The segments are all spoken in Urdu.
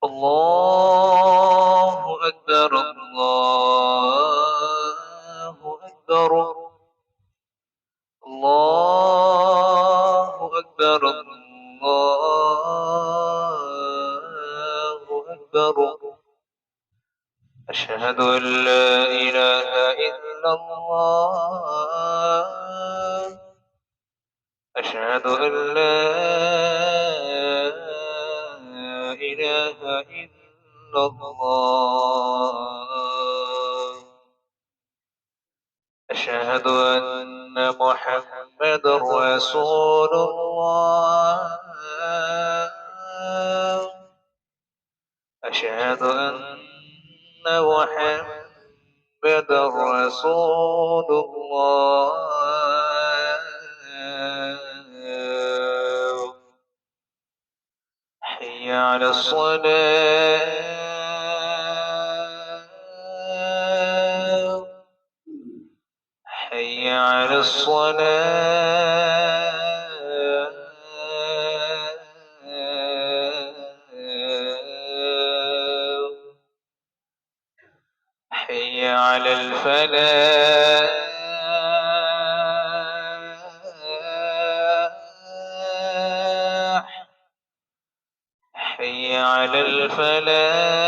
الله أكبر الله أكبر الله أكبر الله أكبر. أشهد أن لا إله إلا الله. أشهد أن لا إله إلا الله. أشهد أن محمدا رسول الله. أشهد أن محمدا رسول الله. حي على الصلاة. حي على الصلاة. حي على الفلاح. حي على الفلاح.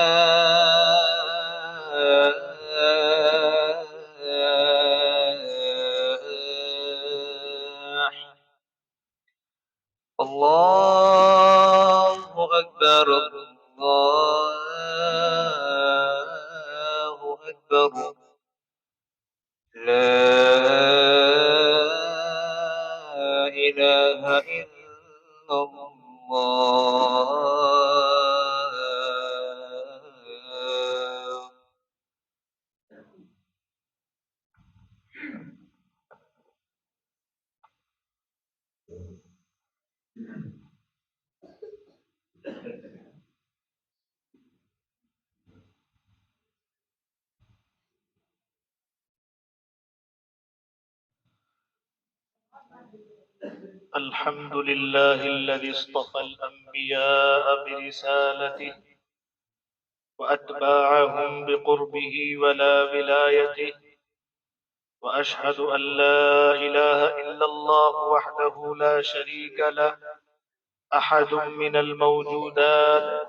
الله أكبر الله أكبر. لا إله إلا الله. الحمد لله الذي اصطفى الأنبياء برسالته وأتباعهم بقربه ولا ولايته، وأشهد أن لا إله إلا الله وحده لا شريك له أحد من الموجودات،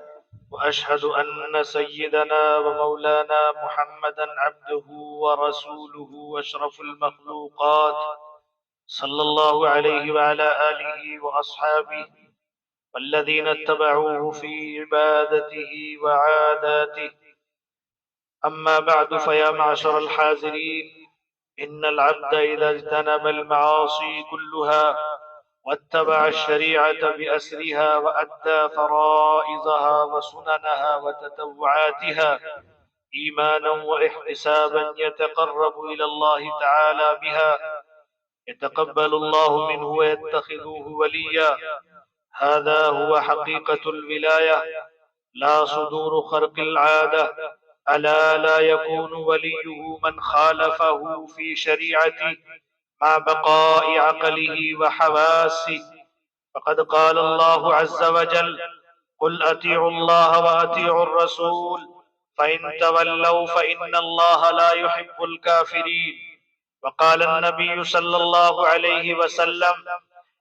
وأشهد أن سيدنا ومولانا محمدا عبده ورسوله وأشرف المخلوقات، صلى الله عليه وعلى آله وأصحابه والذين اتبعوه في عبادته وعاداته. أما بعد، فيا معشر الحاذرين، إن العبد إذا اجتنب المعاصي كلها واتبع الشريعة بأسرها وأدى فرائضها وسننها وتتبعاتها إيمانا واحتسابا يتقرب إلى الله تعالى بها، يتقبل الله منه ويتخذه وليا. هذا هو حقيقة الولاية، لا صدور خرق العادة. ألا لا يكون وليه من خالفه في شريعته مع بقاء عقله وحواسه. فقد قال الله عز وجل: قل أطيعوا الله وأطيعوا الرسول فإن تولوا فإن الله لا يحب الكافرين. وقال النبي صلى الله عليه وسلم: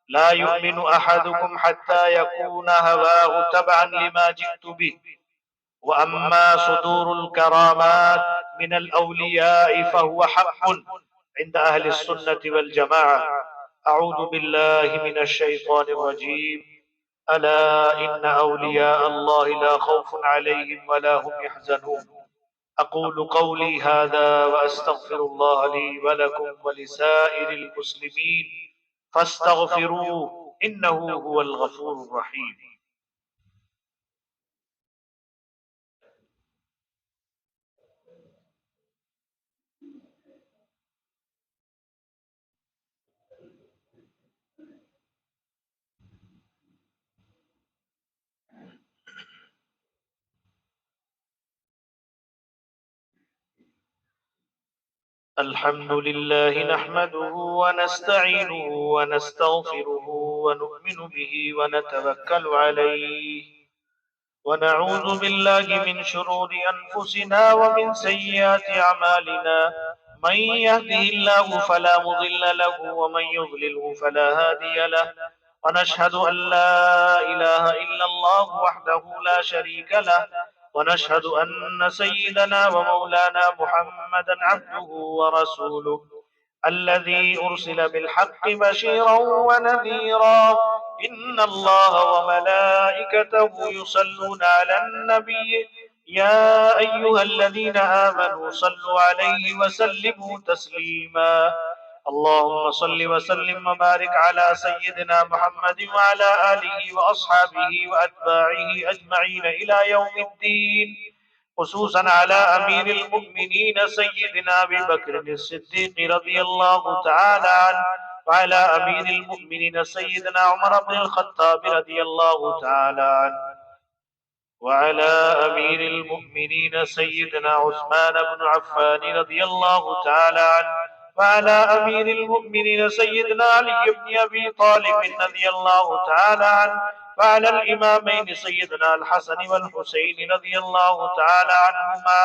لا يؤمن أحدكم حتى يكون هواه تبعا لما جئت به. وأما صدور الكرامات من الأولياء فهو حق عند أهل السنة والجماعة. أعوذ بالله من الشيطان الرجيم. ألا إن أولياء الله لا خوف عليهم ولا هم يحزنون. أقول قولي هذا وأستغفر الله لي ولكم ولسائر المسلمين فاستغفروه إنه هو الغفور الرحيم. الحمد لله نحمده ونستعينه ونستغفره ونؤمن به ونتوكل عليه، ونعوذ بالله من شرور أنفسنا ومن سيئات أعمالنا. من يهده الله فلا مضل له ومن يضلله فلا هادي له. ونشهد أن لا إله إلا الله وحده لا شريك له. ونشهد أن سيدنا ومولانا محمدا عبده ورسوله الذي أرسل بالحق بشيرا ونذيرا. إن الله وملائكته يصلون على النبي يا أيها الذين آمنوا صلوا عليه وسلموا تسليما. اللهم صل وسلم وبارك على سيدنا محمد وعلى آله وأصحابه وأتباعه أجمعين إلى يوم الدين، خصوصا على أمير المؤمنين سيدنا أبي بكر الصديق رضي الله تعالى عنه، وعلى أمير المؤمنين سيدنا عمر بن الخطاب رضي الله تعالى عنه، وعلى أمير المؤمنين سيدنا عثمان بن عفان رضي الله تعالى عنه، وعلى أمير المؤمنين سيدنا علي بن أبي طالب رضي الله تعالى عنه، وعلى الإمامين سيدنا الحسن والحسين رضي الله تعالى عنهما،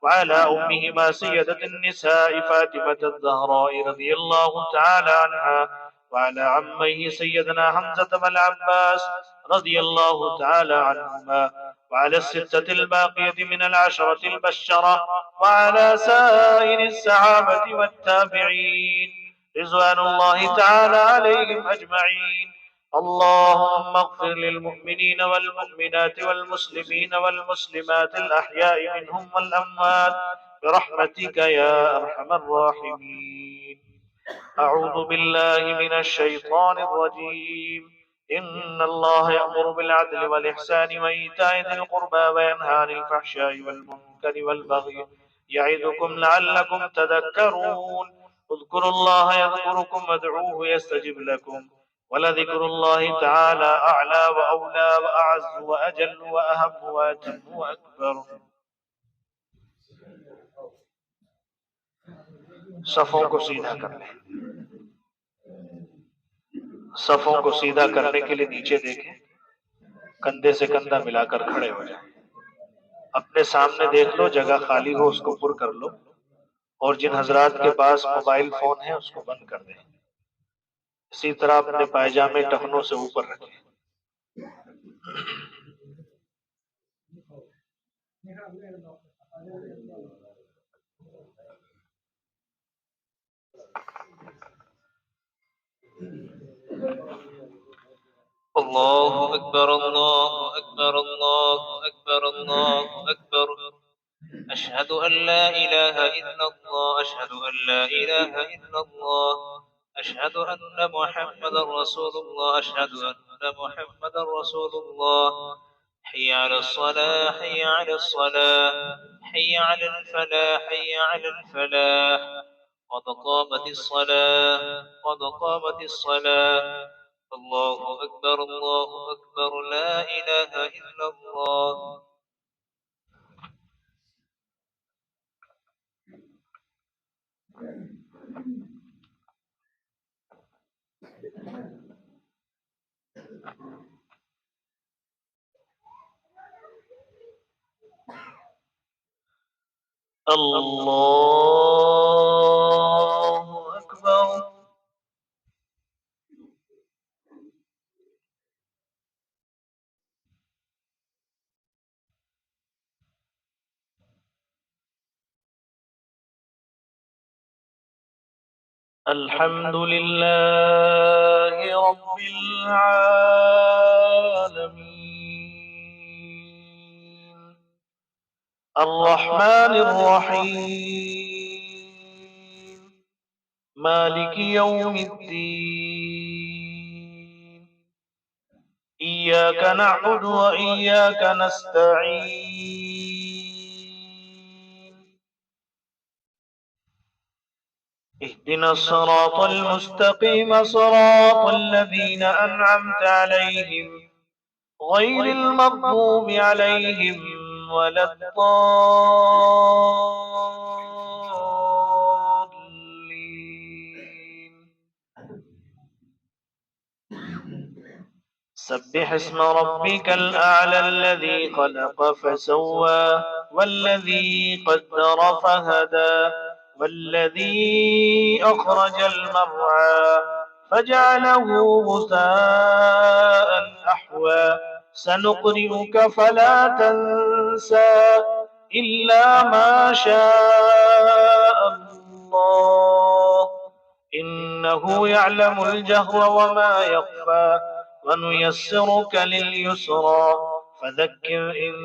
وعلى أمهما سيدة النساء فاطمة الزهراء رضي الله تعالى عنها، وعلى عميه سيدنا حمزة والعباس رضي الله تعالى عنهما، وعلى الستة الباقية من العشرة البشرة، وعلى سائر الصحابة والتابعين رضوان الله تعالى عليهم أجمعين. اللهم اغفر للمؤمنين والمؤمنات والمسلمين والمسلمات الأحياء منهم والأموات برحمتك يا أرحم الراحمين. أعوذ بالله من الشيطان الرجيم. إن الله يأمر بالعدل والإحسان وإيتاء ذي القربى وينهى عن الفحشاء والمنكر والبغي يعظكم لعلكم تذكرون. اذكروا الله يذكركم وادعوه يستجب لكم، ولذكر الله تعالى أعلى وأولى وأعز وأجل وأهم وأتم وأكبر. صفوں کو سیدھا کر لیں. صفوں کو سیدھا کرنے کے لیے نیچے دیکھیں، کندھے سے کندھا ملا کر کھڑے ہو جائیں. اپنے سامنے دیکھ لو، جگہ خالی ہو اس کو پر کر لو، اور جن حضرات کے پاس موبائل فون ہے اس کو بند کر دیں. اسی طرح اپنے پائجامے ٹخنوں سے اوپر رکھیں. الله أكبر الله أكبر الله أكبر الله أكبر. أشهد أن لا إله إلا الله أشهد أن لا إله إلا الله أشهد أن محمد رسول الله أشهد أن محمد رسول الله. حي على الصلاة حي على الصلاة حي على الفلاح حي على الفلاح. قد قامت الصلاة قد قامت الصلاة. الله أكبر الله أكبر لا إله إلا الله. الله أكبر. الحمد لله رب العالمين الرحمن الرحيم مالك يوم الدين. إياك نعبد وإياك نستعين. اهدنا الصراط المستقيم صراط الذين أنعمت عليهم غير المغضوب عليهم ولا الضالين. سبح اسم ربك الأعلى الذي خلق فسوى والذي قدر فهدى والذي أخرج المرعى فجعله غثاء أحوى سنقرئك فلا تنسى إلا ما شاء الله إنه يعلم الجهر وما يخفى ونيسرك لليسرى فذكر إن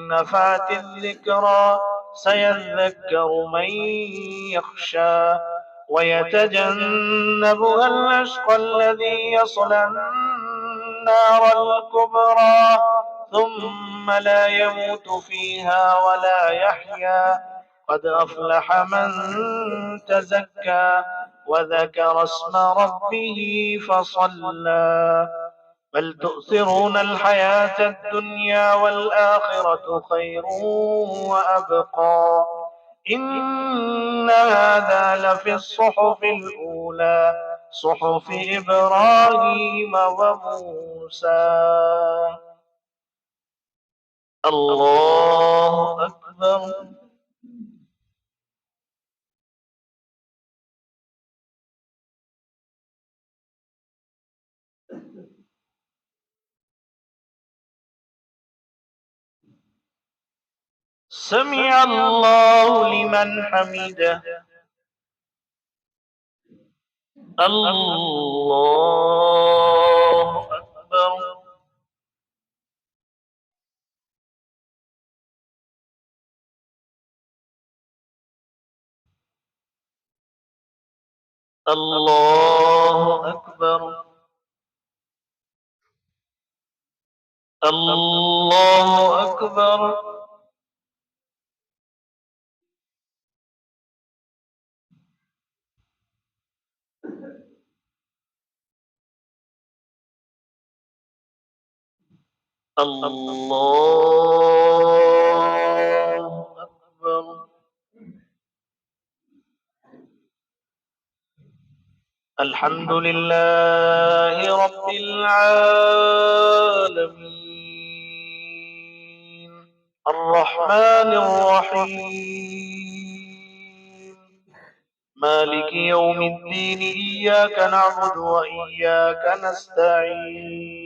نفعت الذكرى سيذكر من يخشى ويتجنبها الأشقى الذي يصلى النار الكبرى ثم لا يموت فيها ولا يحيا قد أفلح من تزكى وذكر اسم ربه فصلى بل تؤثرون الحياة الدنيا والآخرة خير وأبقى إن هذا لفي الصحف الأولى صحف إبراهيم وموسى. الله أكبر. سمع الله لمن حمده. الله أكبر. الله أكبر. الله أكبر. الله أكبر. الحمد لله رب العالمين الرحمن الرحيم مالك يوم الدين إياك نعبد وإياك نستعين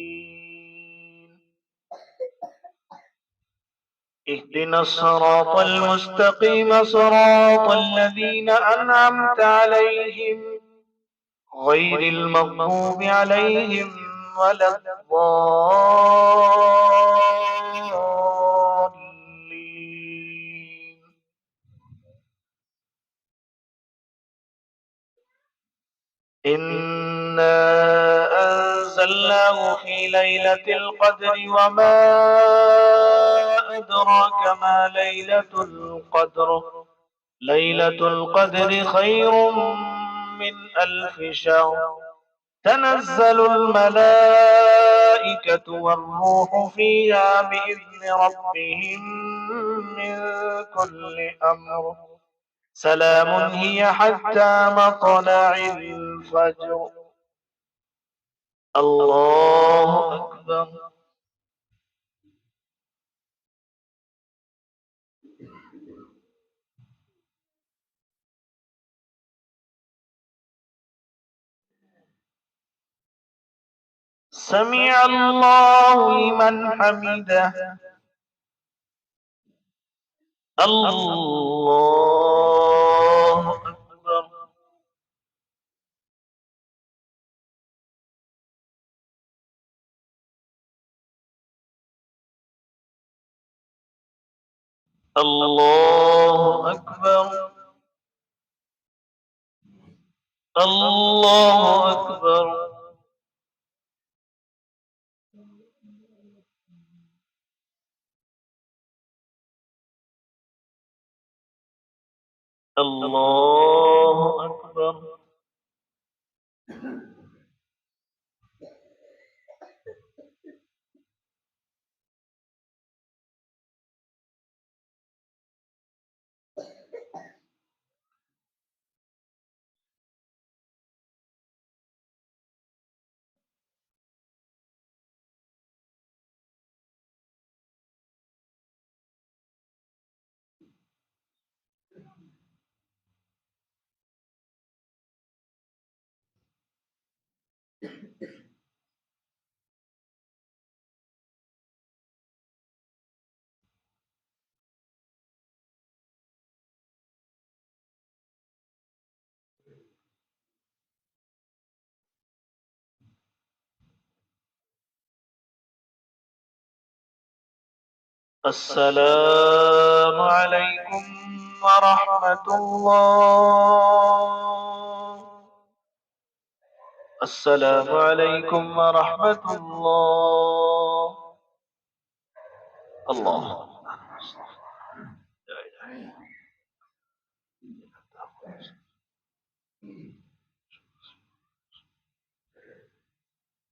اهدنا الصراط المستقيم صراط الذين أنعمت عليهم غير المغضوب عليهم ولا الضالين. إنا أنزلناه في ليلة القدر وما أدراك ما ليلة القدر ليلة القدر خير من 1000 شهر تنزل الملائكة والروح فيها بإذن ربهم من كل أمر سلام هي حتى مطلع الفجر. الله أكبر. سمع الله لمن حمده. الله أكبر. الله أكبر. الله أكبر. الله أكبر. السلام عليكم ورحمة الله. السلام عليكم ورحمة الله. الله. لا إله إلا الله.